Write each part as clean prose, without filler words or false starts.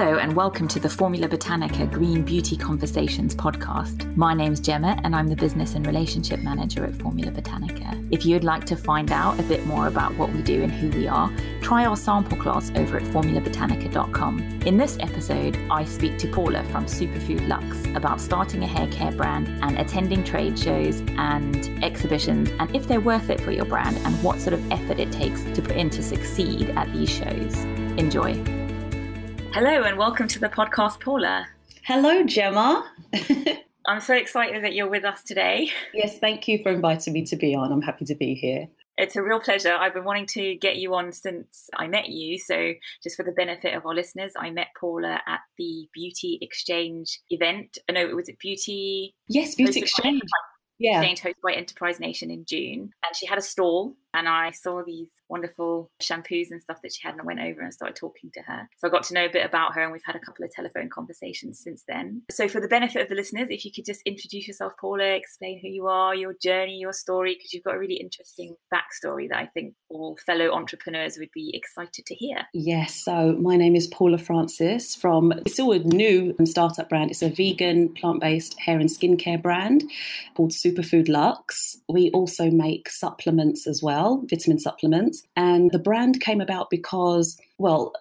Hello and welcome to the Formula Botanica Green Beauty Conversations podcast. My name's Gemma and I'm the Business and Relationship Manager at Formula Botanica. If you'd like to find out a bit more about what we do and who we are, try our sample class over at formulabotanica.com. In this episode, I speak to Paula from SuperFoodLx about starting a hair care brand and attending trade shows and exhibitions, and if they're worth it for your brand and what sort of effort it takes to put in to succeed at these shows. Enjoy. Hello and welcome to the podcast, Paula. Hello, Gemma. I'm so excited that you're with us today. Yes, thank you for inviting me to be on. I'm happy to be here. It's a real pleasure. I've been wanting to get you on since I met you. So just for the benefit of our listeners, I met Paula at the Beauty Exchange event. No, was it Beauty? Yes, Beauty Exchange. Exchange hosted by Enterprise Nation in June. And she had a stall and I saw these wonderful shampoos and stuff that she had, and I went over and started talking to her. So I got to know a bit about her and we've had a couple of telephone conversations since then. So for the benefit of the listeners, if you could just introduce yourself, Paula, explain who you are, your journey, your story, because you've got a really interesting backstory that I think all fellow entrepreneurs would be excited to hear. Yes, so my name is Paula Francis it's still a new startup brand. It's a vegan, plant-based hair and skincare brand called SuperFoodLx. We also make supplements as well, vitamin supplements. And the brand came about because,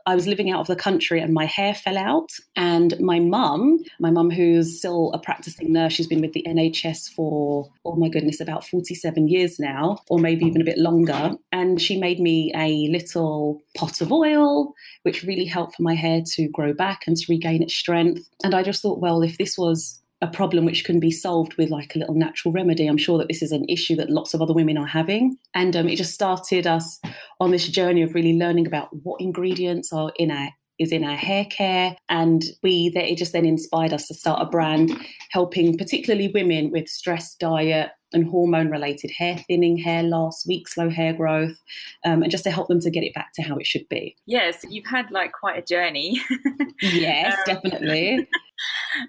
I was living out of the country and my hair fell out. And my mum, who's still a practicing nurse, she's been with the NHS for, about 47 years now, or maybe even a bit longer. And she made me a little pot of oil, which really helped for my hair to grow back and to regain its strength. And I just thought, if this was a problem which can be solved with like a little natural remedy, I'm sure that this is an issue that lots of other women are having. And it just started us on this journey of really learning about what ingredients are in our hair care. And it just then inspired us to start a brand helping particularly women with stress, diet and hormone-related hair thinning, hair loss, weak, slow hair growth, and just to help them to get it back to how it should be. Yes, you've had quite a journey. Yes, definitely.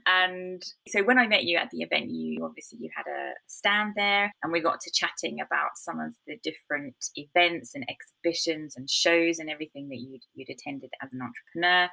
And so when I met you at the event, you had a stand there and we got to chatting about some of the different events and exhibitions and shows and everything that you'd attended as an entrepreneur.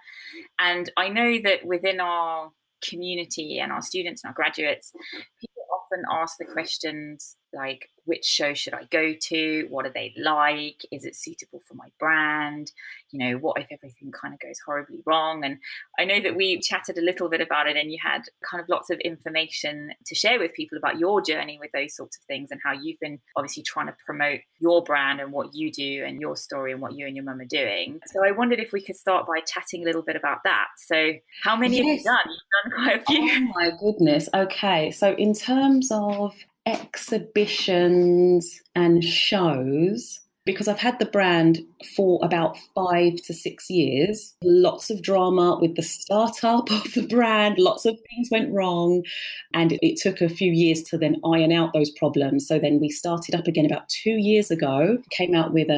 And I know that within our community and our students and our graduates, people often ask the questions like, which show should I go to? What are they like? Is it suitable for my brand? What if everything kind of goes horribly wrong? And I know that we chatted a little bit about it and you had kind of lots of information to share with people about your journey with those sorts of things and how you've been obviously trying to promote your brand and what you do and your story and what you and your mum are doing. So I wondered if we could start by chatting a little bit about that. So how many have you done? You've done quite a few. Oh my goodness. Okay. So in terms of exhibitions and shows, because I've had the brand for about 5 to 6 years, lots of drama with the startup of the brand, lots of things went wrong, and it took a few years to then iron out those problems. So then we started up again about 2 years ago, came out with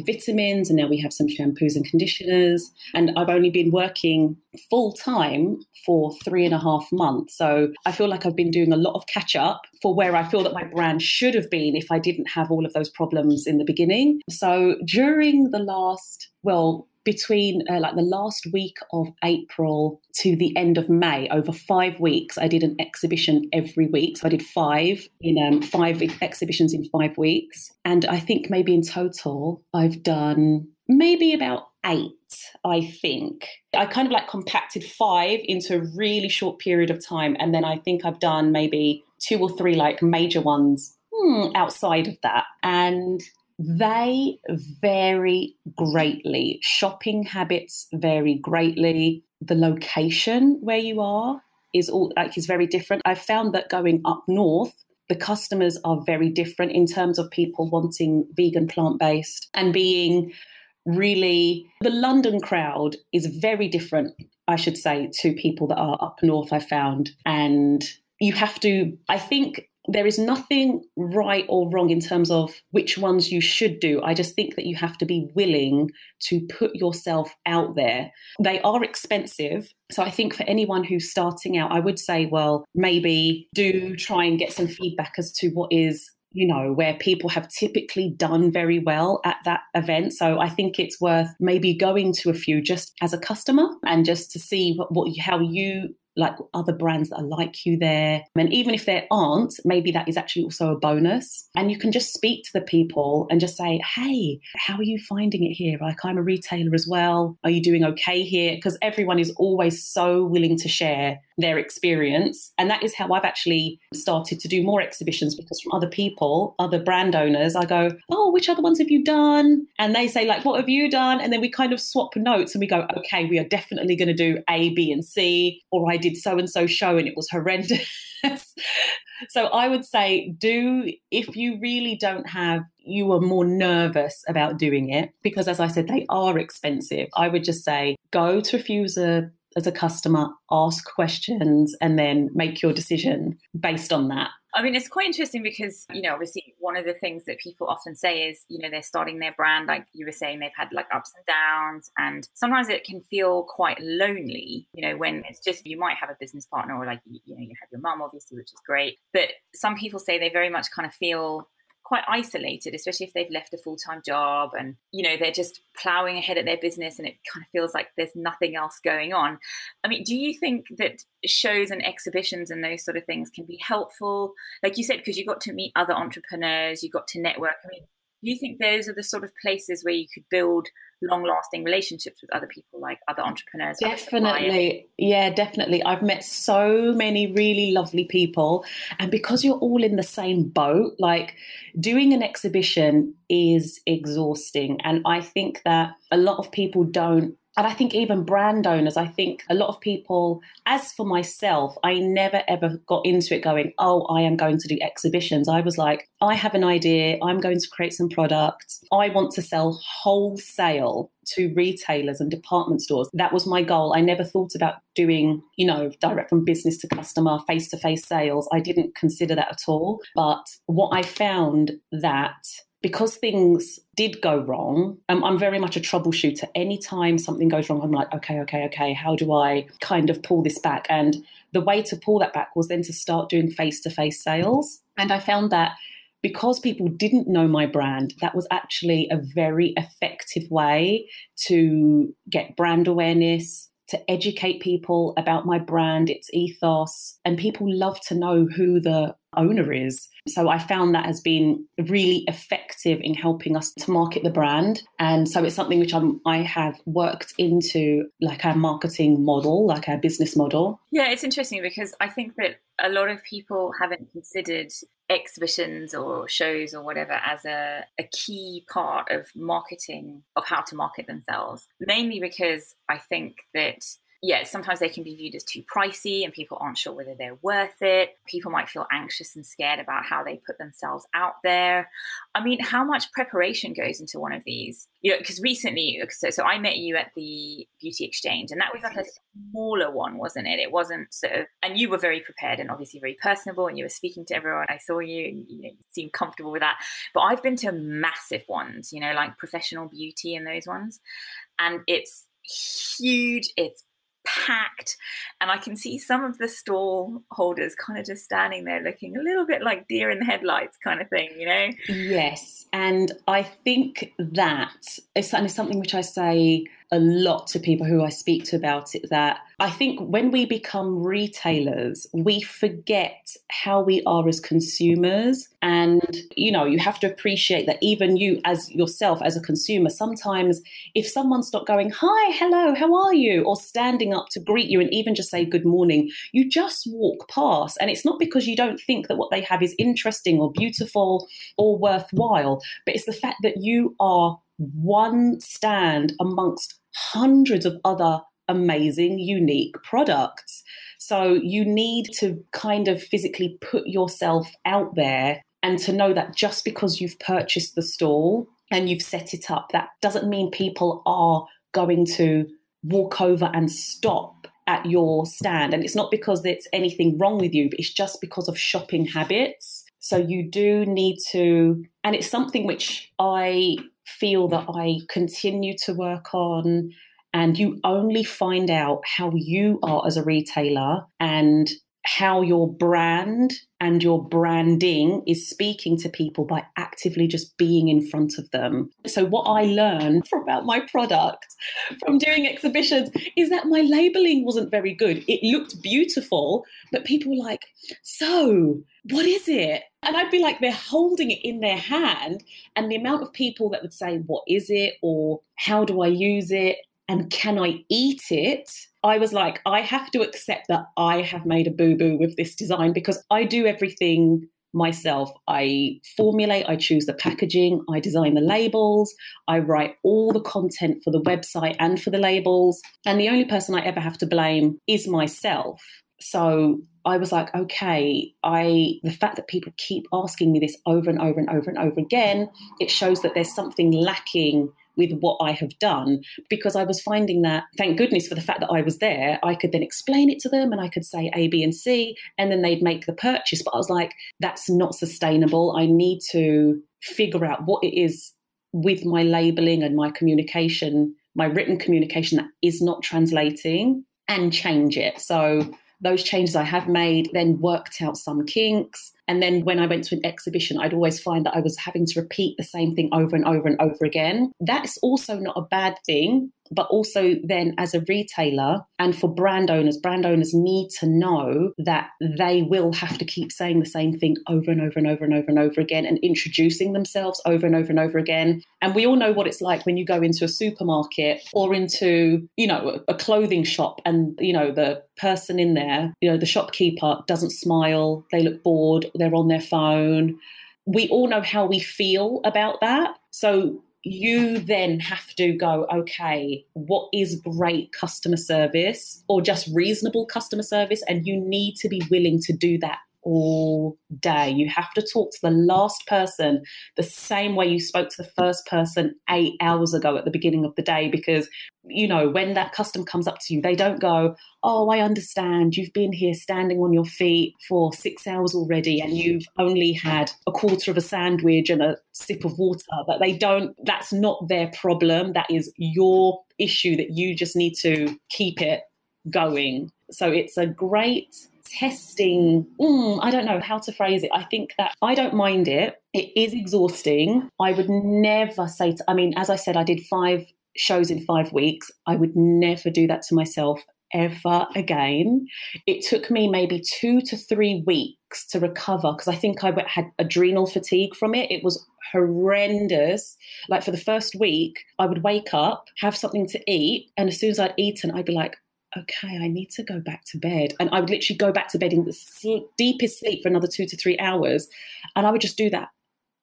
vitamins, and now we have some shampoos and conditioners, and I've only been working full time for 3.5 months. So I feel like I've been doing a lot of catch up for where I feel that my brand should have been if I didn't have all of those problems in the beginning. So during the between the last week of April to the end of May, over 5 weeks, I did an exhibition every week. So I did 5 exhibitions in 5 weeks. And I think maybe in total, I've done maybe about 8, I think. I kind of compacted 5 into a really short period of time. And then I think I've done maybe 2 or 3 major ones outside of that. And they vary greatly. Shopping habits vary greatly. The location where you are is very different. I've found that going up north, the customers are very different in terms of people wanting vegan, plant-based and being really, the London crowd is very different, I should say, to people that are up north, I found. And you have to, I think, there is nothing right or wrong in terms of which ones you should do. I just think that you have to be willing to put yourself out there. They are expensive. So I think for anyone who's starting out, I would say, maybe do try and get some feedback as to what is where people have typically done very well at that event. So I think it's worth maybe going to a few just as a customer and just to see how you like other brands that are like you there. And even if there aren't, maybe that is actually also a bonus. And you can just speak to the people and just say, hey, how are you finding it here? Like, I'm a retailer as well. Are you doing okay here? Because everyone is always so willing to share their experience. And that is how I've actually started to do more exhibitions, because from other people, other brand owners, I go, oh, which other ones have you done? And they say, like, what have you done? And then we kind of swap notes and we go, okay, we are definitely going to do A, B, and C, or I did so-and-so show and it was horrendous. So I would say if you really don't have, you are more nervous about doing it, because as I said, they are expensive. I would just say, go to a few as a customer, ask questions, and then make your decision based on that. I mean, it's quite interesting because, obviously one of the things that people often say is, they're starting their brand, like you were saying, they've had like ups and downs, and sometimes it can feel quite lonely, when it's just, you might have a business partner, or like, you have your mum, obviously, which is great. But some people say they very much kind of feel quite isolated, especially if they've left a full-time job and, they're just plowing ahead at their business and it kind of feels like there's nothing else going on. I mean, do you think that shows and exhibitions and those sort of things can be helpful? Like you said, because you got to meet other entrepreneurs, you got to network. I mean, do you think those are the sort of places where you could build long-lasting relationships with other people, like other entrepreneurs? Definitely. Yeah, definitely. I've met so many really lovely people. And because you're all in the same boat, like doing an exhibition is exhausting. And I think that a lot of people don't. And I think even brand owners, I think a lot of people, as for myself, I never ever got into it going, oh, I am going to do exhibitions. I was like, I have an idea. I'm going to create some products. I want to sell wholesale to retailers and department stores. That was my goal. I never thought about doing, direct from business to customer, face-to-face sales. I didn't consider that at all. But what I found that because things did go wrong, I'm very much a troubleshooter. Anytime something goes wrong, I'm like, okay, how do I kind of pull this back? And the way to pull that back was then to start doing face-to-face sales. And I found that because people didn't know my brand, that was actually a very effective way to get brand awareness, to educate people about my brand, its ethos, and people love to know who the owner is. So I found that has been really effective in helping us to market the brand. And so it's something which I have worked into, like our marketing model, like our business model. Yeah, it's interesting because I think that a lot of people haven't considered exhibitions or shows or whatever as a key part of marketing, of how to market themselves, mainly because I think that sometimes they can be viewed as too pricey and people aren't sure whether they're worth it. People might feel anxious and scared about how they put themselves out there. I mean, how much preparation goes into one of these? Because recently, so I met you at the Beauty Exchange, and that was like a smaller one, wasn't it? It wasn't sort of, and you were very prepared and obviously very personable, and you were speaking to everyone. I saw you, and you seemed comfortable with that. But I've been to massive ones, like Professional Beauty and those ones, and it's huge. It's packed, and I can see some of the stall holders kind of just standing there looking a little bit like deer in the headlights kind of thing, Yes, and I think that is something which I say a lot to people who I speak to about it, that I think when we become retailers, we forget how we are as consumers. And, you have to appreciate that even you as yourself as a consumer, sometimes if someone's not going, hi, hello, how are you? Or standing up to greet you and even just say good morning, you just walk past. And it's not because you don't think that what they have is interesting or beautiful or worthwhile, but it's the fact that you are one stand amongst hundreds of other amazing, unique products. So you need to kind of physically put yourself out there, and to know that just because you've purchased the stall and you've set it up, that doesn't mean people are going to walk over and stop at your stand. And it's not because there's anything wrong with you, but it's just because of shopping habits. So you do need to, and it's something which I feel that I continue to work on. And you only find out how you are as a retailer and how your brand and your branding is speaking to people by actively just being in front of them. So what I learned about my product from doing exhibitions is that my labeling wasn't very good. It looked beautiful, but people were like, so what is it? And I'd be like, they're holding it in their hand. And the amount of people that would say, what is it? Or how do I use it? And can I eat it? I was like, I have to accept that I have made a boo-boo with this design, because I do everything myself. I formulate, I choose the packaging, I design the labels, I write all the content for the website and for the labels. And the only person I ever have to blame is myself. So I was like, okay, the fact that people keep asking me this over and over and over and over again, it shows that there's something lacking with what I have done, because I was finding that, thank goodness for the fact that I was there, I could then explain it to them and I could say A, B, and C, and then they'd make the purchase. But I was like, that's not sustainable. I need to figure out what it is with my labeling and my communication, my written communication, that is not translating, and change it. So those changes I have made, then worked out some kinks. And then when I went to an exhibition, I'd always find that I was having to repeat the same thing over and over and over again. That's also not a bad thing, but also then as a retailer and for brand owners need to know that they will have to keep saying the same thing over and over and over and over and over again, and introducing themselves over and over and over again. And we all know what it's like when you go into a supermarket or into, a clothing shop, and, the person in there, the shopkeeper doesn't smile, they look bored, they're on their phone. We all know how we feel about that. So you then have to go, okay, what is great customer service or just reasonable customer service? And you need to be willing to do that all day. You have to talk to the last person the same way you spoke to the first person 8 hours ago at the beginning of the day, because when that customer comes up to you, they don't go, oh, I understand, you've been here standing on your feet for 6 hours already and you've only had a quarter of a sandwich and a sip of water. But that's not their problem. That is your issue that you just need to keep it going. So it's a great testing. I don't know how to phrase it. I think that I don't mind it. It is exhausting. I would never say as I said, I did 5 shows in 5 weeks. I would never do that to myself ever again. It took me maybe 2 to 3 weeks to recover, because I think I had adrenal fatigue from it. It was horrendous. Like for the first week, I would wake up, have something to eat, and as soon as I'd eaten, I'd be like, okay, I need to go back to bed. And I would literally go back to bed in the deepest sleep for another 2 to 3 hours. And I would just do that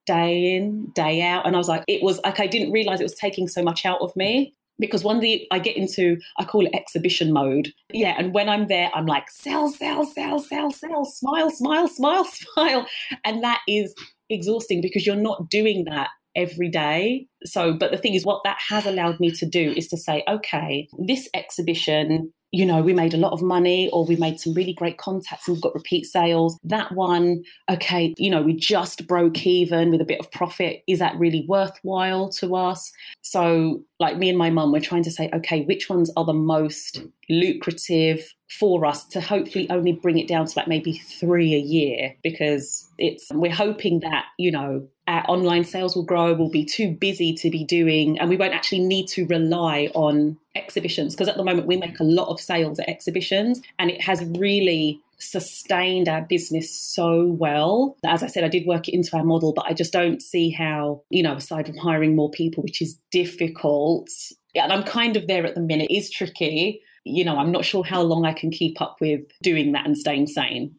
day in, day out. And I was like, I didn't realize it was taking so much out of me, because one day I get into, I call it exhibition mode. Yeah. And when I'm there, I'm like, sell, sell, sell, sell, sell, smile, smile, smile, smile. And that is exhausting, because you're not doing that every day. So, but the thing is, what that has allowed me to do is to say, okay, this exhibition, we made a lot of money, or we made some really great contacts and we've got repeat sales. That one, okay, we just broke even with a bit of profit. Is that really worthwhile to us? So like me and my mum, we're trying to say, okay, which ones are the most lucrative for us to hopefully only bring it down to like maybe 3 a year, because we're hoping that, our online sales will grow, we'll be too busy to be doing, and we won't actually need to rely on exhibitions, because at the moment we make a lot of sales at exhibitions, and it has really sustained our business so well. As I said, I did work it into our model, but I just don't see how, aside from hiring more people, which is difficult, and I'm kind of there at the minute, it is tricky. I'm not sure how long I can keep up with doing that and staying sane.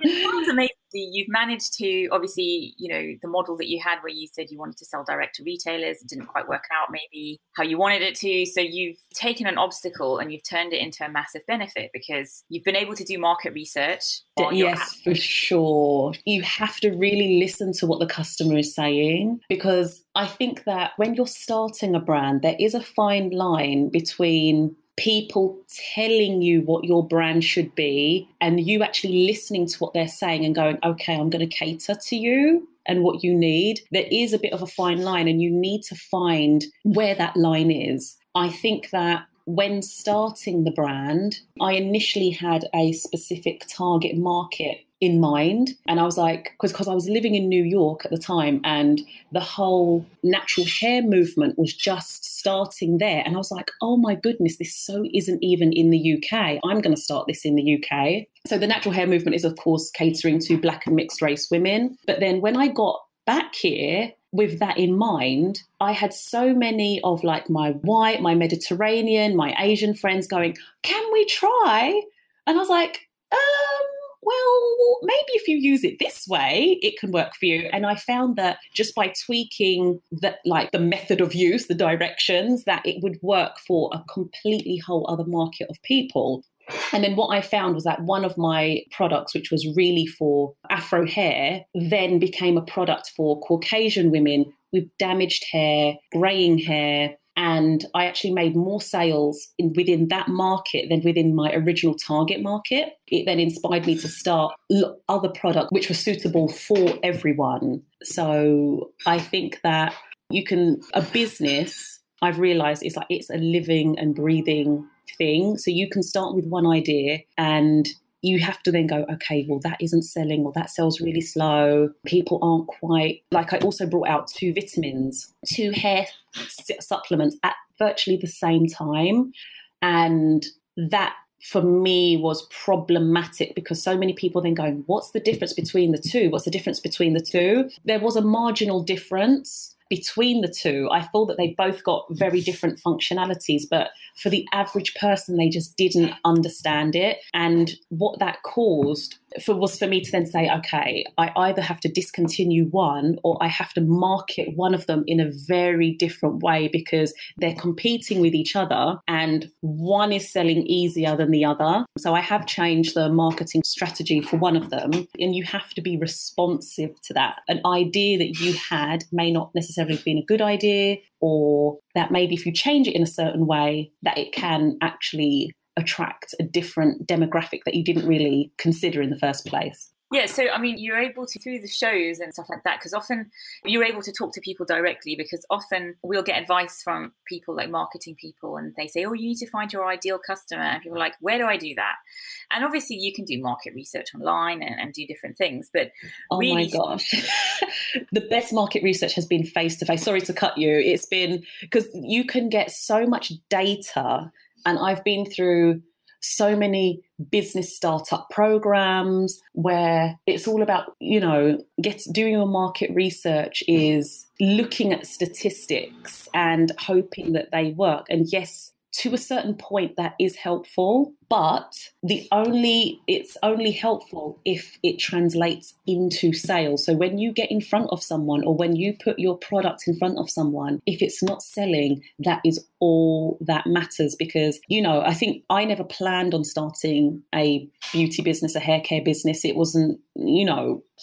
It's amazing. You've managed to, obviously, the model that you had where you said you wanted to sell direct to retailers, it didn't quite work out maybe how you wanted it to. So you've taken an obstacle and you've turned it into a massive benefit, because you've been able to do market research. Yes, for sure. You have to really listen to what the customer is saying, because I think that when you're starting a brand, there is a fine line between people telling you what your brand should be and you actually listening to what they're saying and going, okay, I'm going to cater to you and what you need. There is a bit of a fine line, and you need to find where that line is. I think that when starting the brand, I initially had a specific target market in mind. And I was like, because I was living in New York at the time, and the whole natural hair movement was just starting there. And I was like, oh my goodness, this so isn't even in the UK. I'm going to start this in the UK. So the natural hair movement is, of course, catering to Black and mixed race women. But then when I got back here, with that in mind, I had so many of like my white, my Mediterranean, my Asian friends going, can we try? And I was like, well, maybe if you use it this way, it can work for you. And I found that just by tweaking the method of use, the directions, that it would work for a completely whole other market of people. And then what I found was that one of my products, which was really for Afro hair, then became a product for Caucasian women with damaged hair, greying hair. And I actually made more sales within that market than within my original target market. It then inspired me to start other products which were suitable for everyone. So I think that a business, I've realized, it's a living and breathing thing. So you can start with one idea and you have to then go, okay, well, that isn't selling, or that sells really slow. People aren't quite, like I also brought out 2 vitamins, 2 hair supplements at virtually the same time. And that for me was problematic because so many people then going, what's the difference between the two? What's the difference between the two? There was a marginal difference between the two. I thought that they both got very different functionalities, but for the average person, they just didn't understand it. And what that caused was for me to then say, okay, I either have to discontinue one or I have to market one of them in a very different way because they're competing with each other and one is selling easier than the other. So I have changed the marketing strategy for one of them, and you have to be responsive to that. An idea that you had may not necessarily have been a good idea, or that maybe if you change it in a certain way, that it can actually attract a different demographic that you didn't really consider in the first place. Yeah, so I mean, you're able to, through the shows and stuff like that, because often you're able to talk to people directly, because often we'll get advice from people like marketing people and they say, oh, you need to find your ideal customer. And people are like, where do I do that? And obviously you can do market research online and do different things, but my gosh, the best market research has been face-to-face. Sorry to cut you. It's been, because you can get so much data, and I've been through so many business startup programs where it's all about, doing your market research is looking at statistics and hoping that they work. And yes, to a certain point that is helpful, but it's only helpful if it translates into sales. So when you get in front of someone, or when you put your product in front of someone, if it's not selling, that is all that matters. Because, I think I never planned on starting a beauty business, a hair care business. It wasn't,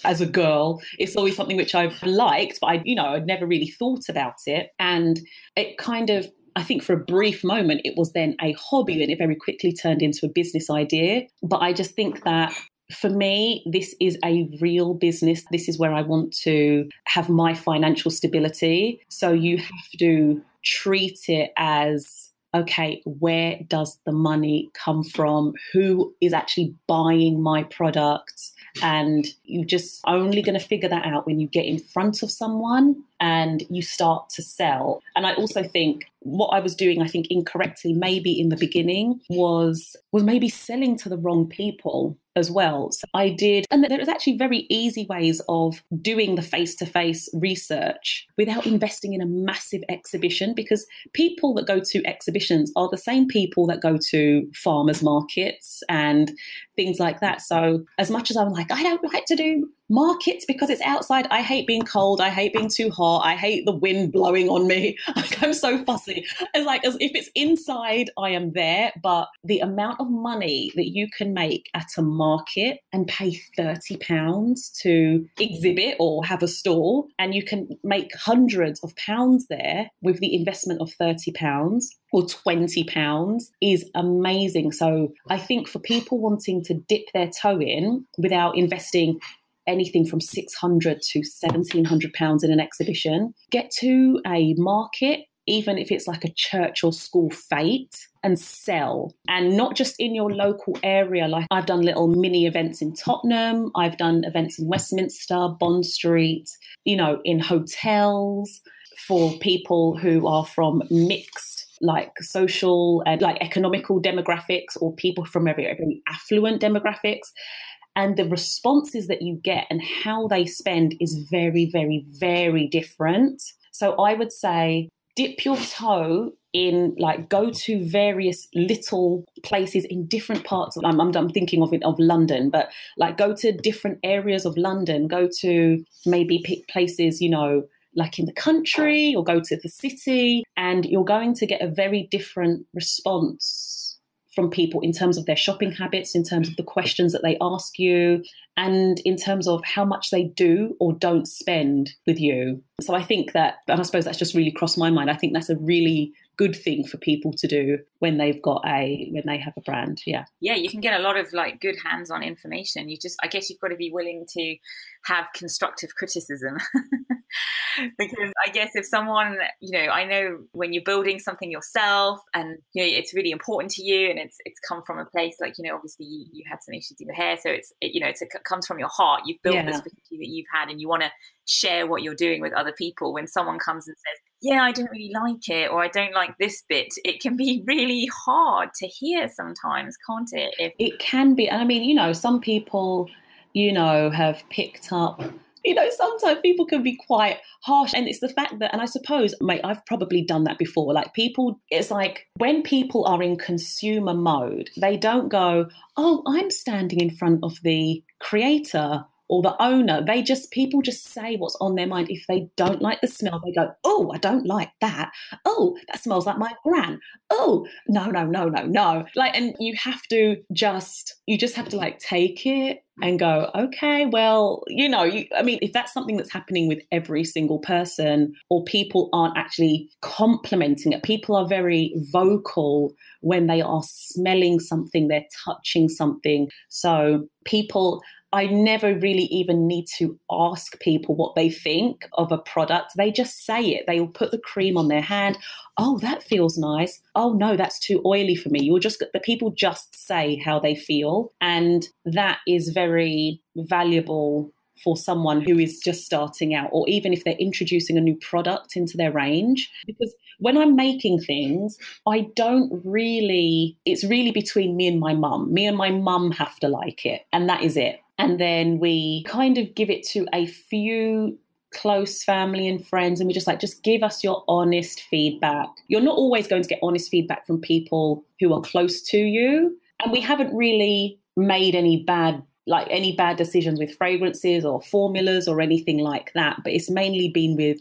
as a girl, it's always something which I've liked, but I'd never really thought about it. And it kind of, I think for a brief moment, it was then a hobby, and it very quickly turned into a business idea. But I just think that for me, this is a real business. This is where I want to have my financial stability. So you have to treat it as, okay, where does the money come from? Who is actually buying my products? And you're just only going to figure that out when you get in front of someone and you start to sell. And I also think what I was doing, I think incorrectly, maybe in the beginning, was maybe selling to the wrong people as well. So I did, and there was actually very easy ways of doing the face-to-face research without investing in a massive exhibition, because people that go to exhibitions are the same people that go to farmers markets and things like that. So as much as I'm like, I don't like to do markets because it's outside. I hate being cold. I hate being too hot. I hate the wind blowing on me. I'm so fussy. It's like, as if it's inside, I am there. But the amount of money that you can make at a market and pay £30 to exhibit or have a stall, and you can make hundreds of pounds there with the investment of £30 or £20 is amazing. So I think for people wanting to dip their toe in without investing anything from £600 to £1,700 in an exhibition, get to a market, even if it's like a church or school fete, and sell, and not just in your local area. Like I've done little mini events in Tottenham, I've done events in Westminster, Bond Street, you know, in hotels for people who are from mixed like social and like economical demographics, or people from very affluent demographics. And the responses that you get and how they spend is very, very, very different. So I would say dip your toe in, like, go to various little places in different parts of, I'm thinking of London, but like go to different areas of London, go to maybe places, you know, like in the country, or go to the city, and you're going to get a very different response from people in terms of their shopping habits, in terms of the questions that they ask you, and in terms of how much they do or don't spend with you. So I think that, and I suppose that's just really crossed my mind, I think that's a really good thing for people to do when they have a brand. Yeah, you can get a lot of like good hands-on information. I guess you've got to be willing to have constructive criticism. Because I guess if someone, you know, I know when you're building something yourself and, you know, it's really important to you, and it's come from a place like, you know, obviously you had some issues with your hair, so it comes from your heart. You've built this recipe that you've had, and you want to share what you're doing with other people. When someone comes and says, yeah, I don't really like it, or I don't like this bit, it can be really hard to hear sometimes, can't it? It can be. And I mean, you know, some people, you know, have picked up, you know, sometimes people can be quite harsh. And it's the fact that, and I suppose, mate, I've probably done that before. Like people, it's like when people are in consumer mode, they don't go, oh, I'm standing in front of the creator or the owner. People just say what's on their mind. If they don't like the smell, they go, oh, I don't like that. Oh, that smells like my gran. Oh, no. Like, and you just have to like take it and go, okay, well, you know, I mean, if that's something that's happening with every single person, or people aren't actually complimenting it, people are very vocal when they are smelling something, they're touching something. So I never really even need to ask people what they think of a product. They just say it. They will put the cream on their hand. Oh, that feels nice. Oh, no, that's too oily for me. The people just say how they feel. And that is very valuable for someone who is just starting out, or even if they're introducing a new product into their range. Because when I'm making things, it's really between me and my mum. Me and my mum have to like it, and that is it. And then we kind of give it to a few close family and friends, and we just give us your honest feedback. You're not always going to get honest feedback from people who are close to you. And we haven't really made any bad decisions with fragrances or formulas or anything like that. But it's mainly been with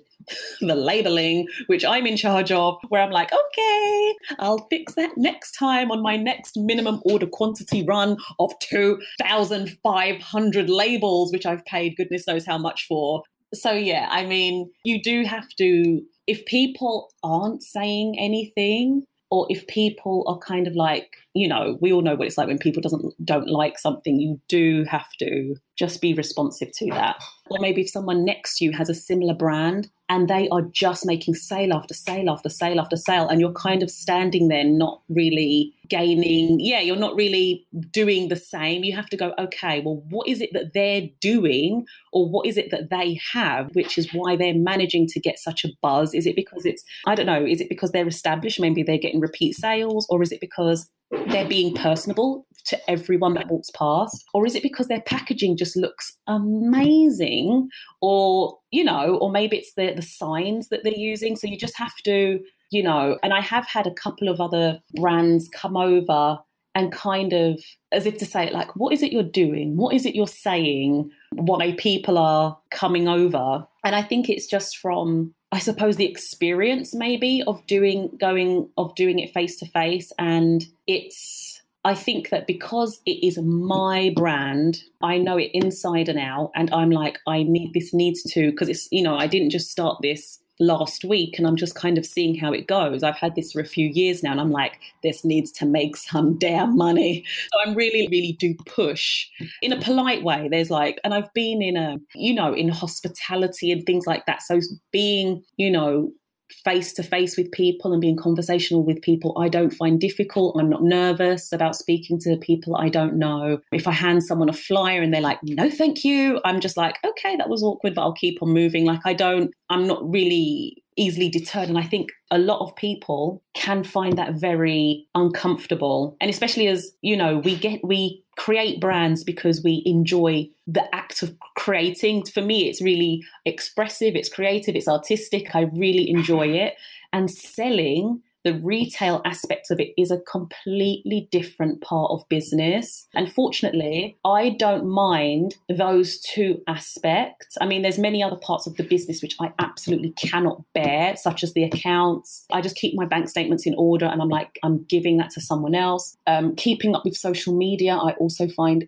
the labeling, which I'm in charge of, where I'm like, okay, I'll fix that next time on my next minimum order quantity run of 2,500 labels, which I've paid goodness knows how much for. So yeah, I mean, you do have to, if people aren't saying anything, or if people are kind of like, you know, we all know what it's like when people don't like something, you do have to just be responsive to that. Or maybe if someone next to you has a similar brand and they are just making sale after sale after sale after sale, and you're kind of standing there not really gaining, you're not really doing the same. You have to go, okay, well, what is it that they're doing, or what is it that they have, which is why they're managing to get such a buzz? Is it because is it because they're established, maybe they're getting repeat sales, or is it because they're being personable to everyone that walks past, or is it because their packaging just looks amazing, or, you know, or maybe it's the signs that they're using. So you just have to, you know, and I have had a couple of other brands come over and kind of, as if to say, like, what is it you're doing? What is it you're saying? Why people are coming over? And I think it's just from, I suppose, the experience maybe of doing it face to face. And I think that because it is my brand, I know it inside and out, and I'm like, this needs to, because it's, you know, I didn't just start this last week, and I'm just kind of seeing how it goes. I've had this for a few years now, and I'm like, this needs to make some damn money. So I'm really, really do push in a polite way. There's like, and I've been in in hospitality and things like that. So being, you know, face to face with people and being conversational with people, I don't find difficult. I'm not nervous about speaking to people I don't know. If I hand someone a flyer and they're like, no, thank you, I'm just like, okay, that was awkward, but I'll keep on moving. Like I'm not really easily deterred. And I think a lot of people can find that very uncomfortable. And especially as, you know, we create brands because we enjoy the act of creating. For me, it's really expressive, it's creative, it's artistic. I really enjoy it. And selling, the retail aspect of it, is a completely different part of business. And fortunately, I don't mind those two aspects. I mean, there's many other parts of the business which I absolutely cannot bear, such as the accounts. I just keep my bank statements in order and I'm like, I'm giving that to someone else. Keeping up with social media, I also find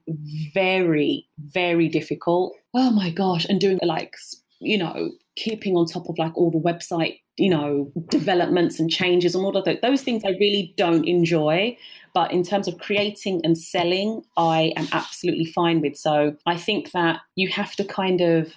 very, very difficult. Oh my gosh. And doing like, you know, keeping on top of like all the website, you know, developments and changes and all of those things I really don't enjoy. But in terms of creating and selling, I am absolutely fine with. So I think that you have to kind of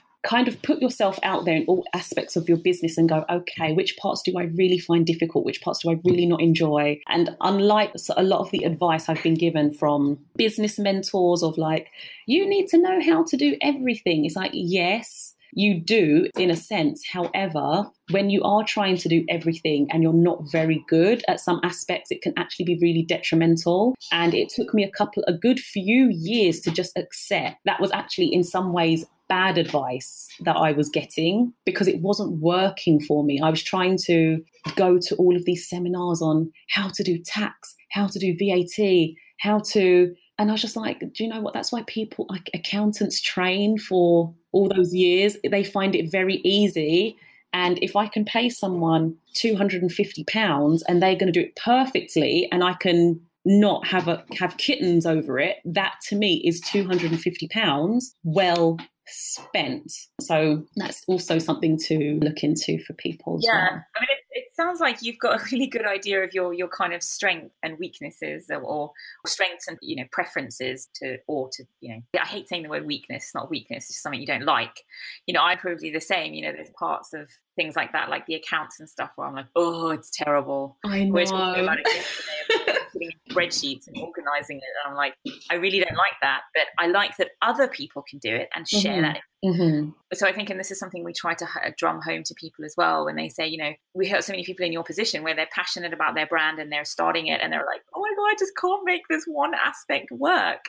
put yourself out there in all aspects of your business and go, okay, which parts do I really find difficult? Which parts do I really not enjoy? And unlike a lot of the advice I've been given from business mentors of like, you need to know how to do everything. It's like, yes, you do in a sense. However, when you are trying to do everything and you're not very good at some aspects, it can actually be really detrimental. And it took me a good few years to just accept that was actually in some ways bad advice that I was getting because it wasn't working for me. I was trying to go to all of these seminars on how to do tax, how to do VAT, and I was just like, do you know what? That's why people, like accountants, train for all those years. They find it very easy. And if I can pay someone £250 and they're going to do it perfectly and I can not have kittens over it, that to me is £250 well spent. So that's also something to look into for people as well. I mean, it sounds like you've got a really good idea of your kind of strength and weaknesses, or strengths and, you know, preferences to you know, I hate saying the word weakness. It's not weakness, it's just something you don't like. You know, I'm probably the same. You know, there's parts of things like that, like the accounts and stuff, where I'm like, oh, it's terrible. I know. We're talking about it yesterday, putting in spreadsheets and organizing it, and I'm like, I really don't like that, but I like that other people can do it and share that. Mm-hmm. So I think, and this is something we try to drum home to people as well, when they say, you know, we hear so many people in your position where they're passionate about their brand and they're starting it and they're like, oh my God, I just can't make this one aspect work.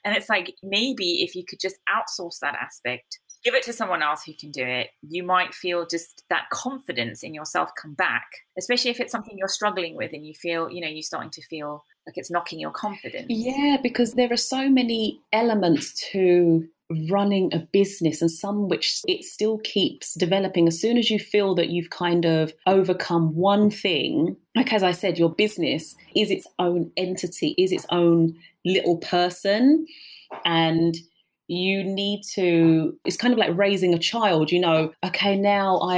And it's like, maybe if you could just outsource that aspect, give it to someone else who can do it, you might feel just that confidence in yourself come back, especially if it's something you're struggling with and you feel, you know, you're starting to feel like it's knocking your confidence. Yeah, because there are so many elements to running a business, and some which it still keeps developing. As soon as you feel that you've kind of overcome one thing, like as I said, your business is its own entity, is its own little person, and you need to, it's kind of like raising a child, you know, okay, now I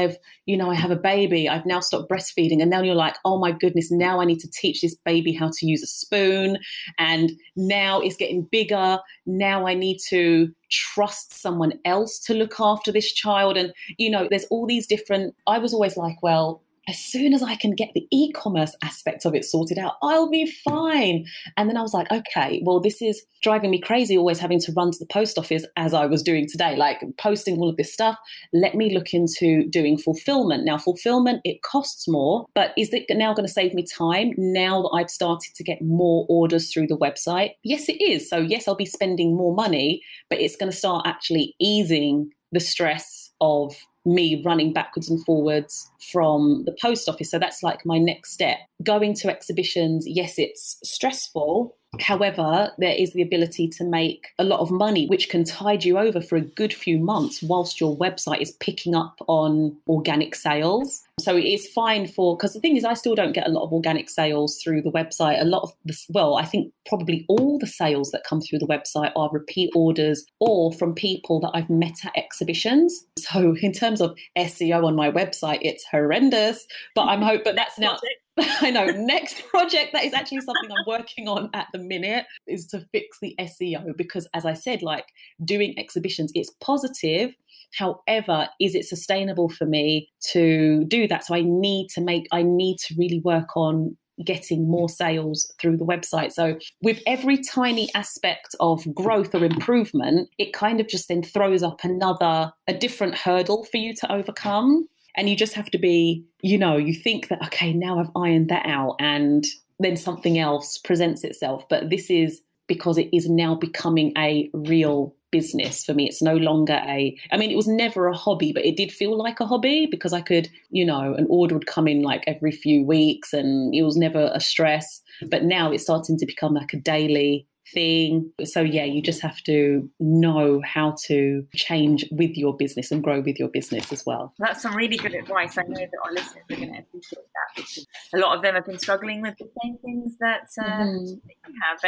have a baby, I've now stopped breastfeeding. And now you're like, oh my goodness, now I need to teach this baby how to use a spoon. And now it's getting bigger. Now I need to trust someone else to look after this child. And, you know, there's all these different, I was always like, well, as soon as I can get the e-commerce aspect of it sorted out, I'll be fine. And then I was like, okay, well, this is driving me crazy, always having to run to the post office as I was doing today, like posting all of this stuff. Let me look into doing fulfillment. Now, fulfillment, it costs more, but is it now going to save me time now that I've started to get more orders through the website? Yes, it is. So yes, I'll be spending more money, but it's going to start actually easing the stress of me running backwards and forwards from the post office. So that's like my next step. Going to exhibitions, yes, it's stressful. However, there is the ability to make a lot of money, which can tide you over for a good few months whilst your website is picking up on organic sales. So it is fine because the thing is, I still don't get a lot of organic sales through the website. A lot of this, well, I think probably all the sales that come through the website are repeat orders or from people that I've met at exhibitions. So in terms of SEO on my website, it's horrendous, but I'm hoping, but that's now, I know, next project, that is actually something I'm working on at the minute, is to fix the SEO, because as I said, like doing exhibitions, it's positive However, is it sustainable for me to do that? So I need to really work on getting more sales through the website. So with every tiny aspect of growth or improvement, it kind of just then throws up a different hurdle for you to overcome. And you just have to be, you think that, okay, now I've ironed that out, and then something else presents itself. But this is because it is now becoming a real business for me. It's no longer it was never a hobby, but it did feel like a hobby because I could, an order would come in like every few weeks and it was never a stress. But now it's starting to become like a daily thing. So yeah, you just have to know how to change with your business and grow with your business as well. That's some really good advice. I know that our listeners are going to appreciate that, because a lot of them have been struggling with the same things that you have.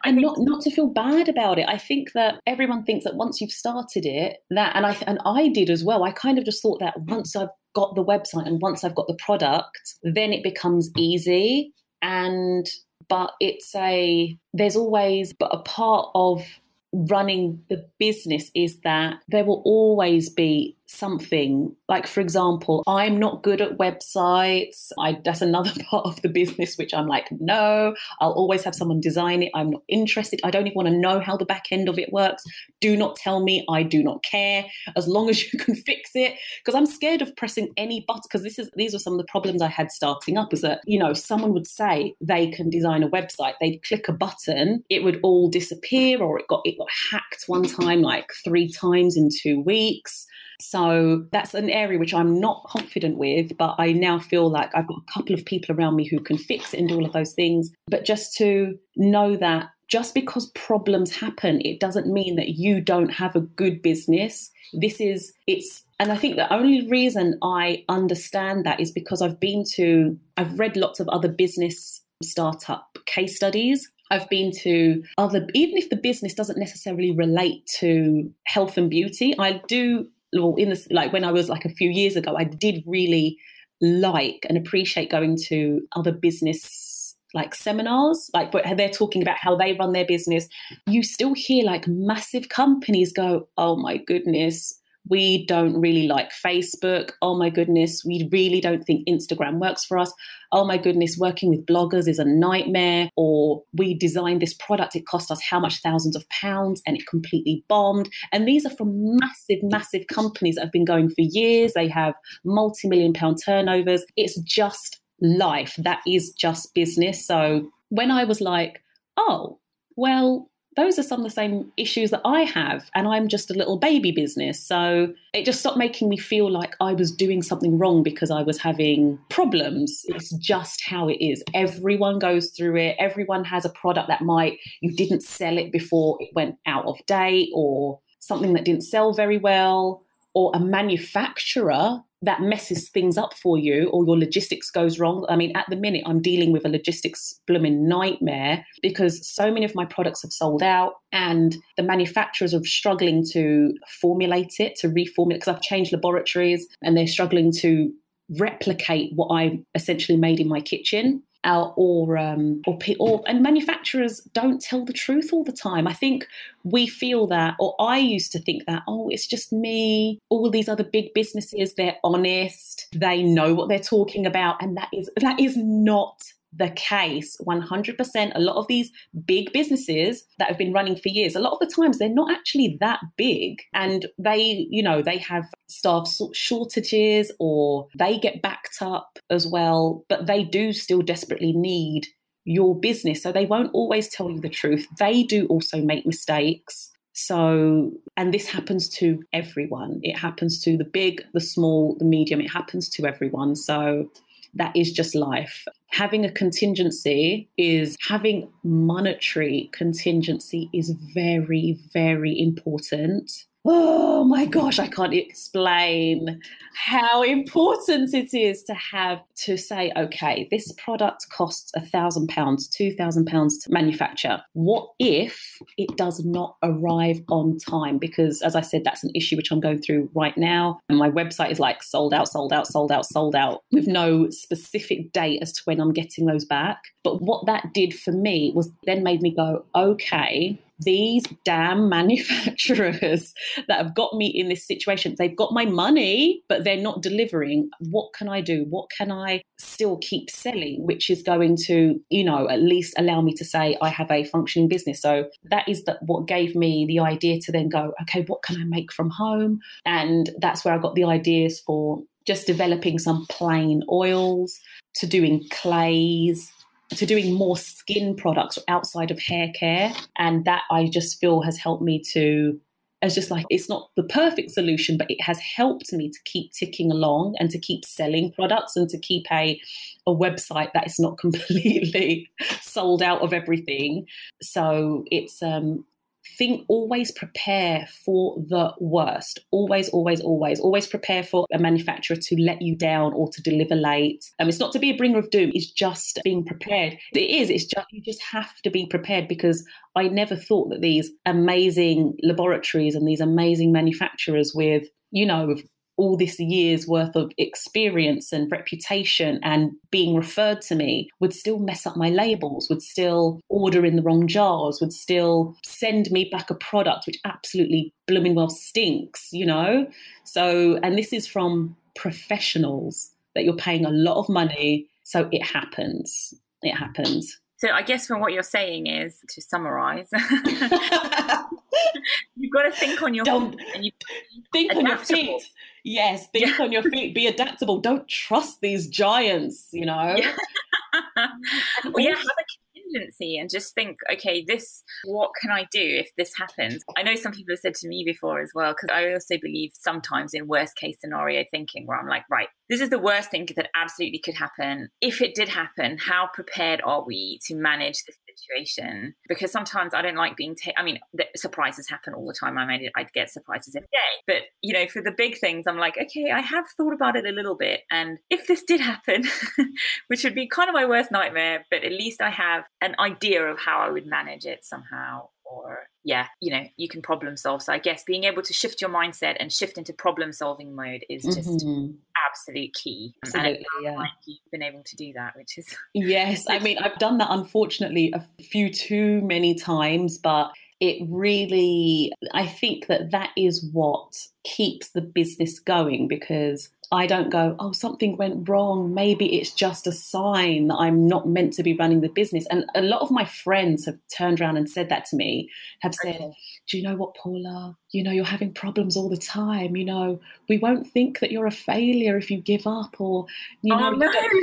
And not to feel bad about it. I think that everyone thinks that once you've started it, and I did as well. I kind of just thought that once I've got the website and once I've got the product, then it becomes easy. But there's always, but a part of running the business is that there will always be something. Like, for example, I'm not good at websites. That's another part of the business, which I'm like, no, I'll always have someone design it. I'm not interested. I don't even want to know how the back end of it works. Do not tell me. I do not care, as long as you can fix it. Because I'm scared of pressing any button, because these are some of the problems I had starting up, is that, someone would say they can design a website. They'd click a button, it would all disappear, or it got hacked one time, like 3 times in 2 weeks. So that's an area which I'm not confident with, but I now feel like I've got a couple of people around me who can fix it and do all of those things. But just to know that just because problems happen, it doesn't mean that you don't have a good business. And I think the only reason I understand that is because I've read lots of other business startup case studies. I've been to even if the business doesn't necessarily relate to health and beauty, I do. Like when I was like a few years ago, I did really like and appreciate going to other business like seminars, like where they're talking about how they run their business. You still hear like massive companies go, oh my goodness, we don't really like Facebook. Oh my goodness, we really don't think Instagram works for us. Oh my goodness, working with bloggers is a nightmare. Or we designed this product, it cost us how much thousands of pounds and it completely bombed. And these are from massive, massive companies that have been going for years. They have multi-million-pound turnovers. It's just life. That is just business. So when I was like, oh, well, those are some of the same issues that I have, and I'm just a little baby business. So it just stopped making me feel like I was doing something wrong because I was having problems. It's just how it is. Everyone goes through it. Everyone has a product that you didn't sell it before it went out of date, or something that didn't sell very well, or a manufacturer that messes things up for you, or your logistics goes wrong. I mean, at the minute, I'm dealing with a logistics blooming nightmare because so many of my products have sold out and the manufacturers are struggling to reformulate, because I've changed laboratories and they're struggling to replicate what I essentially made in my kitchen. And manufacturers don't tell the truth all the time. I think we feel that, or I used to think that, oh, it's just me. All these other big businesses, they're honest, they know what they're talking about, and that is not the case. 100%. A lot of these big businesses that have been running for years, a lot of the times they're not actually that big, and they have staff shortages, or they get backed up as well, but they do still desperately need your business. So they won't always tell you the truth. They do also make mistakes. So, and this happens to everyone. It happens to the big, the small, the medium. It happens to everyone. So that is just life. Having monetary contingency is very, very important. Oh my gosh, I can't explain how important it is to say, okay, this product costs £1,000, £2,000 to manufacture. What if it does not arrive on time? Because as I said, that's an issue which I'm going through right now. And my website is like sold out, with no specific date as to when I'm getting those back. But what that did for me was then made me go, okay, these damn manufacturers that have got me in this situation, they've got my money, but they're not delivering. What can I do? What can I still keep selling, which is going to, at least allow me to say I have a functioning business? So that is what gave me the idea to then go, okay, what can I make from home? And that's where I got the ideas for just developing some plain oils, to doing clays, to doing more skin products outside of hair care. And that I just feel has helped me to, as just like, it's not the perfect solution, but it has helped me to keep ticking along and to keep selling products and to keep a website that is not completely sold out of everything. So it's, always prepare for the worst. Always prepare for a manufacturer to let you down or to deliver late. It's not to be a bringer of doom. It's just being prepared. It's just, you just have to be prepared, because I never thought that these amazing laboratories and these amazing manufacturers with, all this year's worth of experience and reputation and being referred to me would still mess up my labels, would still order in the wrong jars, would still send me back a product which absolutely blooming well stinks, So, and this is from professionals that you're paying a lot of money. So it happens. It happens. So I guess from what you're saying is, to summarize, you've got to think on your feet. And you think on your feet. Yes, think on your feet. Be adaptable. Don't trust these giants, Yeah. Have a contingency and just think, okay, what can I do if this happens? I know some people have said to me before as well, because I also believe sometimes in worst case scenario thinking, where I'm like, right, this is the worst thing that absolutely could happen. If it did happen, how prepared are we to manage this situation? Because sometimes I don't like being the surprises happen all the time. I'd get surprises every day. But, for the big things, I'm like, okay, I have thought about it a little bit. And if this did happen, which would be kind of my worst nightmare, but at least I have an idea of how I would manage it somehow. Or, you can problem solve. So I guess being able to shift your mindset and shift into problem solving mode is just absolute key. Absolutely, and like you've been able to do that, which is... Yes, I've done that, unfortunately, a few too many times, but it really, I think that is what keeps the business going, because I don't go, oh, something went wrong, maybe it's just a sign that I'm not meant to be running the business. And a lot of my friends have turned around and said that to me, have said, okay, do you know what, Paula? You're having problems all the time. We won't think that you're a failure if you give up, or, no.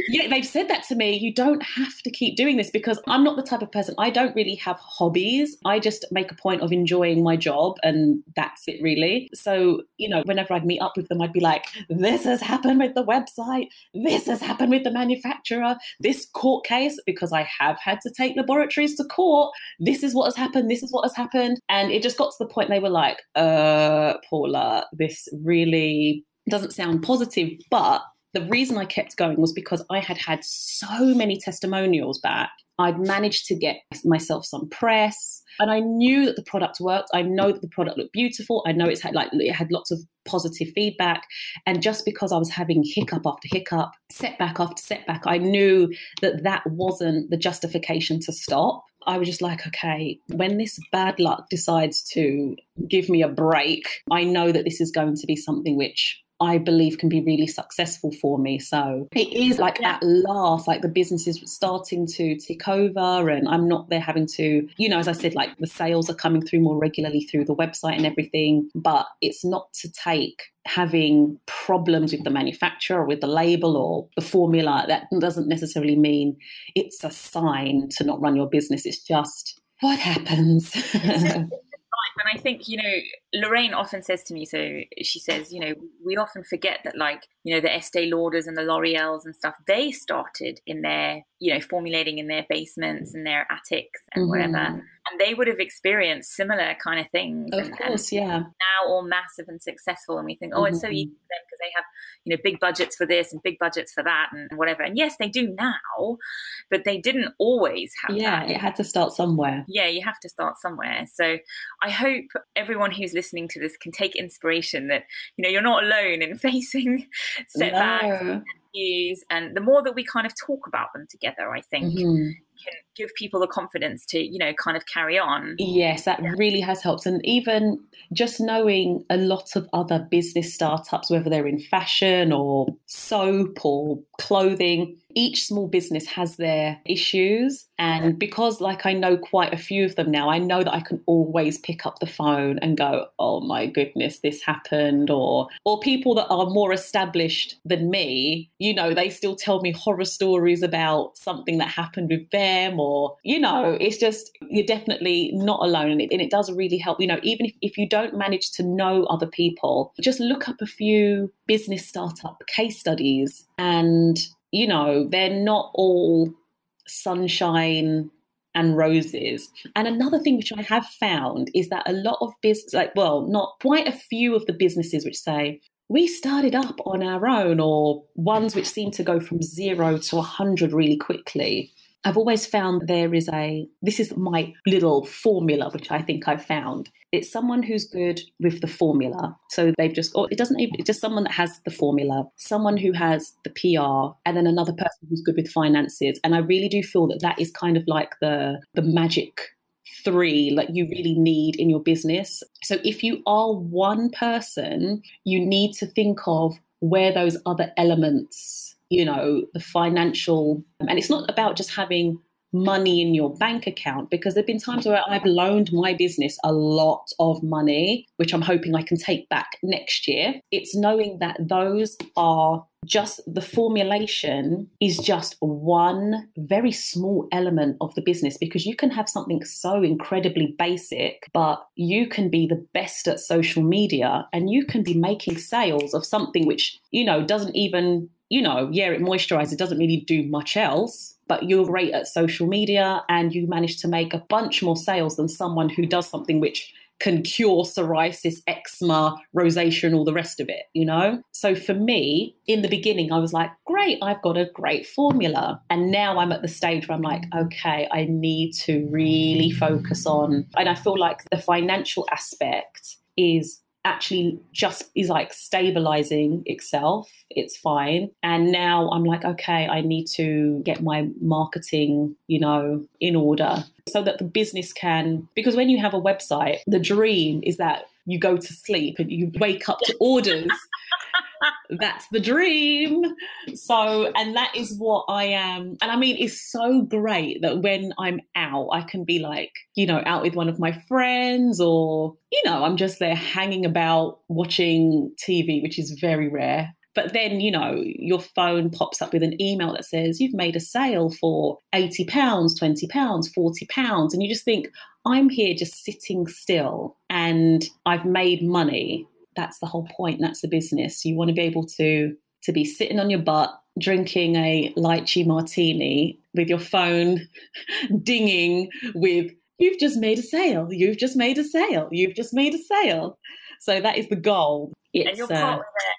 Yeah, they've said that to me. You don't have to keep doing this, because I'm not the type of person, I don't really have hobbies. I just make a point of enjoying my job, and that's it really. So, whenever I'd meet up with them, I'd be like, this has happened with the website. This has happened with the manufacturer. This court case, because I have had to take laboratories to court. This is what has happened. This is what has happened. And it just got to the point they were like, Paula, this really doesn't sound positive. But the reason I kept going was because I had so many testimonials back. I'd managed to get myself some press, and I knew that the product worked. I know that the product looked beautiful. I know it had lots of positive feedback. And just because I was having hiccup after hiccup, setback after setback, I knew that wasn't the justification to stop. I was just like, okay, when this bad luck decides to give me a break, I know that this is going to be something which I believe can be really successful for me. So it is at last, the business is starting to tick over, and I'm not there having to, as I said, the sales are coming through more regularly through the website and everything, but it's not to take having problems with the manufacturer or with the label or the formula. That doesn't necessarily mean it's a sign to not run your business. It's just what happens. And I think, Lorraine often says to me, so she says, we often forget that the Estee Lauders and the L'Oreals and stuff, they started in their, formulating in their basements and their attics and whatever. And they would have experienced similar kind of things. Of course, yeah. Now all massive and successful. And we think, it's so easy for them because they have, big budgets for this and big budgets for that and whatever. And yes, they do now, but they didn't always have that. Yeah, it had to start somewhere. Yeah, you have to start somewhere. So I hope everyone who's listening to this can take inspiration that, you're not alone in facing setbacks and issues. And the more that we kind of talk about them together, I think can give people the confidence to, you know, kind of carry on. Yes, that really has helped. And even just knowing a lot of other business startups, whether they're in fashion or soap or clothing, each small business has their issues. And because like I know quite a few of them now, I know that I can always pick up the phone and go, oh my goodness, this happened. Or people that are more established than me, you know, they still tell me horror stories about something that happened with them, or, you know, it's just, you're definitely not alone. And it does really help, you know, even if you don't manage to know other people, just look up a few business startup case studies, and you know, they're not all sunshine and roses. And another thing which I have found is that a lot of business, not quite a few of the businesses which say, we started up on our own, or ones which seem to go from 0 to 100 really quickly. I've always found this is my little formula, which I think I've found. It's someone who's good with the formula. So it's just someone that has the formula, someone who has the PR, and then another person who's good with finances. And I really do feel that is kind of like the magic 3 like you really need in your business. So if you are one person, you need to think of where those other elements, you know, the financial, and it's not about just having money in your bank account, because there've been times where I've loaned my business a lot of money, which I'm hoping I can take back next year. It's knowing that those are just, the formulation is just one very small element of the business, because you can have something so incredibly basic, but you can be the best at social media and you can be making sales of something which, you know, doesn't even, you know, it moisturizes, it doesn't really do much else, but you're great at social media and you manage to make a bunch more sales than someone who does something which can cure psoriasis, eczema, rosacea, and all the rest of it, you know? So for me, in the beginning, I was like, great, I've got a great formula. And now I'm at the stage where I'm like, okay, I need to really focus on, and I feel like the financial aspect is like stabilizing itself. It's fine. And now I'm like, okay, I need to get my marketing, you know, in order so that the business can, because when you have a website, the dream is that you go to sleep and you wake up to orders. That's the dream. So, and that is what I am. And I mean, it's so great that when I'm out, I can be like, you know, out with one of my friends, or, you know, I'm just there hanging about watching TV, which is very rare. But then, you know, your phone pops up with an email that says you've made a sale for £80, £20, £40. And you just think, I'm here just sitting still and I've made money. That's the whole point. That's the business. You want to be able to be sitting on your butt, drinking a lychee martini with your phone dinging with, you've just made a sale. You've just made a sale. You've just made a sale. So that is the goal. And you're part of it.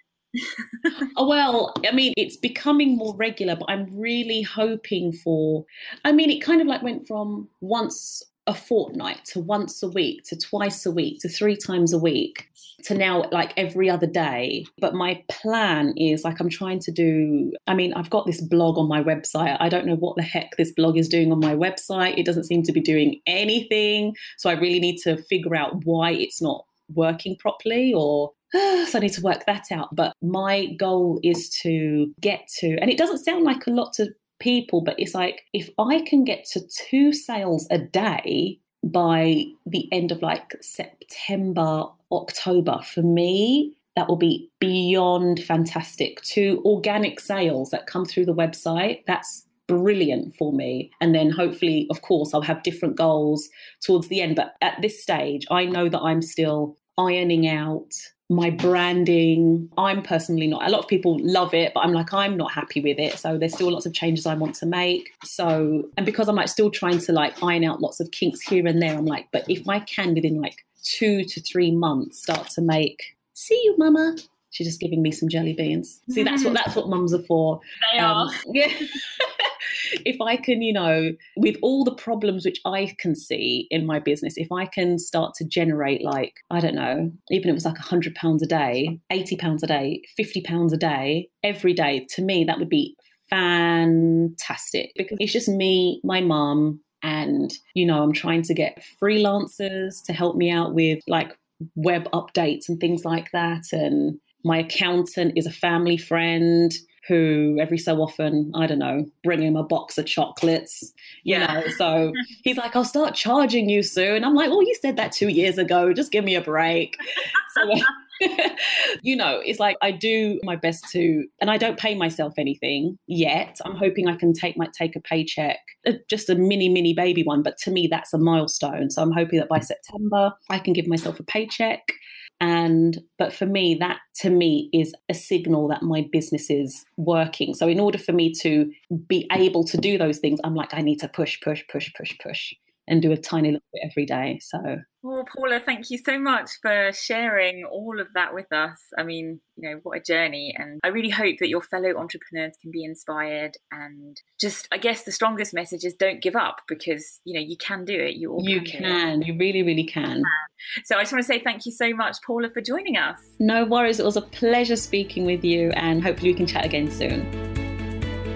Well, I mean, it's becoming more regular, but I'm really hoping for, I mean, it kind of like went from once a fortnight to once a week to twice a week to 3 times a week to now like every other day. But my plan is like, I'm trying to do, I mean, I've got this blog on my website. I don't know what the heck this blog is doing on my website. It doesn't seem to be doing anything. So I really need to figure out why it's not working properly, or so I need to work that out. But my goal is to get to, and it doesn't sound like a lot to people, but it's like, if I can get to 2 sales a day by the end of like September, October, for me, that will be beyond fantastic. 2 organic sales that come through the website, that's brilliant for me. And then hopefully, of course, I'll have different goals towards the end. But at this stage, I know that I'm still ironing out my branding. I'm personally not, a lot of people love it, but I'm like, I'm not happy with it. So there's still lots of changes I want to make. So, and because I'm like still trying to like iron out lots of kinks here and there, I'm like, but if I can within like 2 to 3 months start to make, see you, mama. She's just giving me some jelly beans. See, that's what mums are for. They are. Yeah. If I can, you know, with all the problems which I can see in my business, if I can start to generate like, I don't know, even if it was like £100 a day, £80 a day, £50 a day, every day, to me, that would be fantastic because it's just me, my mum, and, you know, I'm trying to get freelancers to help me out with like web updates and things like that. And my accountant is a family friend who every so often, I don't know, bring him a box of chocolates, you know. So he's like, I'll start charging you soon. I'm like, oh, you said that 2 years ago. Just give me a break. So, you know, it's like I do my best to, and I don't pay myself anything yet. I'm hoping I can take a paycheck, just a mini baby one. But to me, that's a milestone. So I'm hoping that by September, I can give myself a paycheck. But for me, that to me is a signal that my business is working. So in order for me to be able to do those things, I'm like, I need to push and do a tiny little bit every day. So. Well, Paula, thank you so much for sharing all of that with us. I mean, you know, what a journey. And I really hope that your fellow entrepreneurs can be inspired. And just, I guess the strongest message is don't give up, because, you know, you can do it. You really, really can. So I just want to say thank you so much, Paula, for joining us. No worries. It was a pleasure speaking with you, and hopefully we can chat again soon.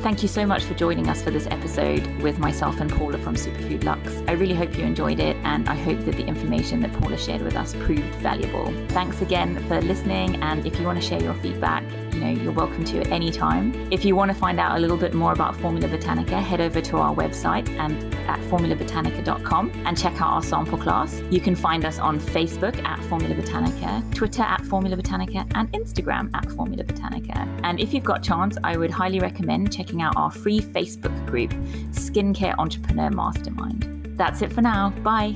Thank you so much for joining us for this episode with myself and Paula from SuperFoodLx. I really hope you enjoyed it, and I hope that the information that Paula shared with us proved valuable. Thanks again for listening, and if you want to share your feedback, you know, you're welcome to at any time. If you want to find out a little bit more about Formula Botanica, head over to our website and at formulabotanica.com and check out our sample class. You can find us on Facebook at Formula Botanica, Twitter at Formula Botanica, and Instagram at Formula Botanica. And if you've got a chance, I would highly recommend checking out our free Facebook group, Skincare Entrepreneur Mastermind. That's it for now. Bye.